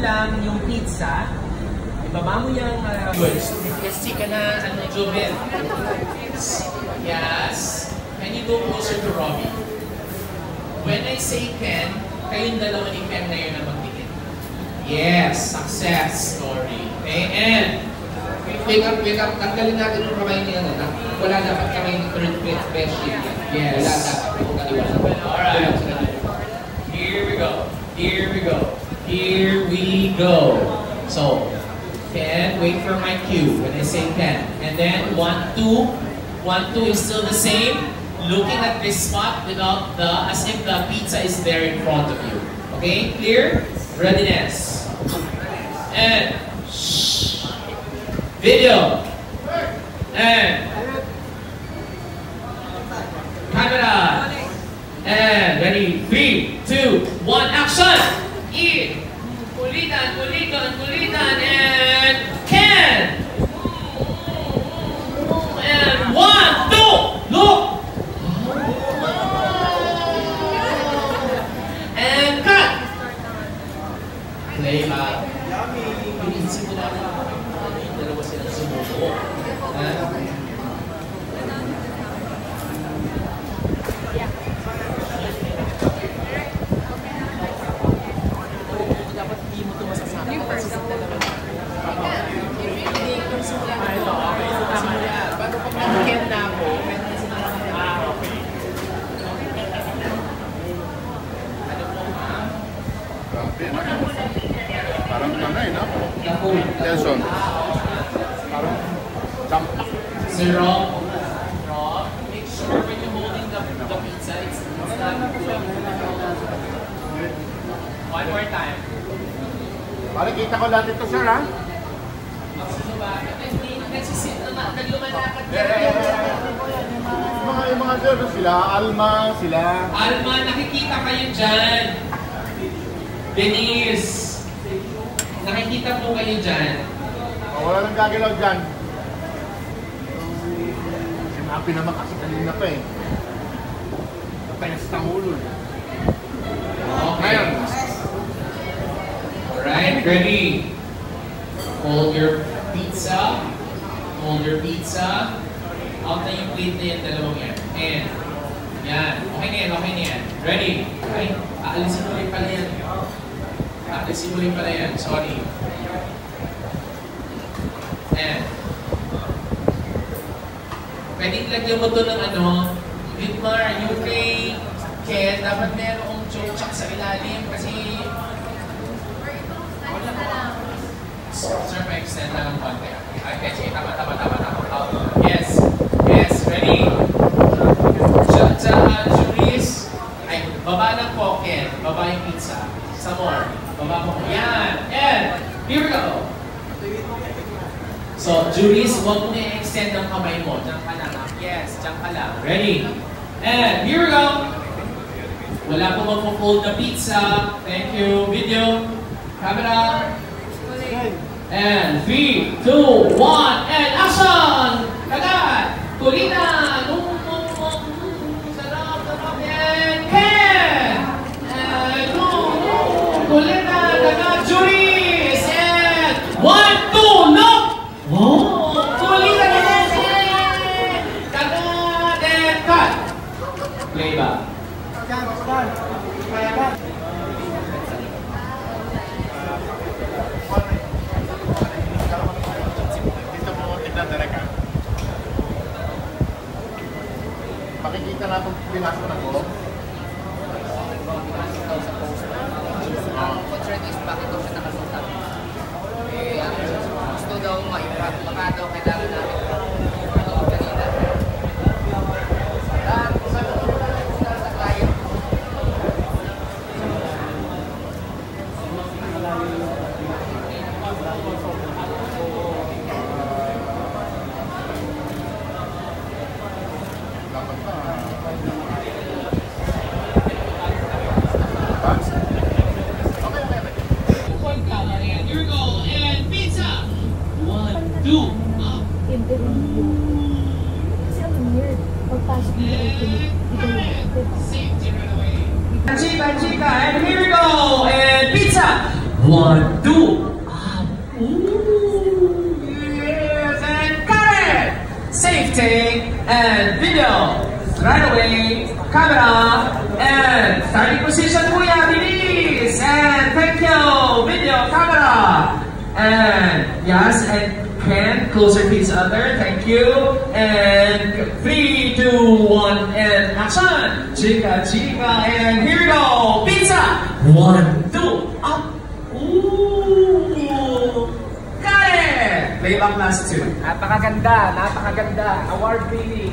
lang yung pizza. Ibaba mo yung Kasi ka na, Jovel. Yes. Can you go closer to Robbie? When I say Ken, kayong dalawa ni Ken na yun na magtingin. Yes, success story. Okay, and wake up. Tanggalin natin yung kamay niya na. Wala dapat kamay ni third best shift. Yes. Wala dapat. Alright. Here we go. So, Ken, wait for my cue when I say Ken. And then 1, 2. 1, 2 is still the same. Looking at this spot without as if the pizza is there in front of you. Okay, clear? Readiness. And video. And camera. And ready, 3, 2, 1, action! Kulitan, and Ken! And 1, 2, look! And cut! Play back. Pinisin mo natin yung dalawa silang sumuko. Parang nanay, no? Nelson. Parang jump. Sir Rob, make sure when you're holding the pizza, it's not good. One more time. Parang kita ko lahat ito, sir, ha? Sino ba? Hindi nagsisit na naglumalakad ka. Yung mga sir, sila, Alma, sila. Alma, nakikita kayo dyan. Denise, nakikita po kayo dyan. Wala nang gagalaw dyan. Sinabi naman kasi kanina pa eh. Napayas ng ulo. Okay. Alright, ready? Hold your pizza. Out na yung plate na yan, dalawang yan. And, yan. Okay na yan. Ready? Ay, aalisin mo rin pala yan. Sorry. And, pwedeng lagyan mo to ng Vidmar, yung kay Ken, dapat merong choke sa ilalim kasi sir, pa-extend na ng konti. Okay, sige, tama. Yes, ready? Juris, ay, baba ng po, Ken. Baba yung pizza. Some more. Baba mo. Yan. And, here we go. So, Juris, huwag mo i-extend ng kamay mo. Diyan ka lang. Yes, diyan ka lang. Ready? And, here we go. Wala po magpo-fold na pizza. Thank you. Video. Camera. And 3, 2, 1, and action! Kagat! Kulitan! Sarap! And Ken! And kulitan! Kagat! Juris! And 1, 2, look! Oh! Kulitan! Kagat! And cut! Play back. Makikita na itong pinasok ng ulo. Concern is bakit daw siya nakasukat. Gusto daw ma-impact, baka daw kailangan namin kanina. Sa client. Chica, and here we go! And pizza! 1, 1, 2. Up. Ooh. Yes, and cut it. Safe take and video. Right away. Camera and starting position, kuya. Bilis. And thank you. Video, camera. And yes, and Ken, closer to each other. Thank you. And 3, 2, 1, and action. Chica, chica, and here we go. Pizza. 1, 2, up. Ooh. Got it. Playback last 2. Napakaganda, napakaganda. Award winning.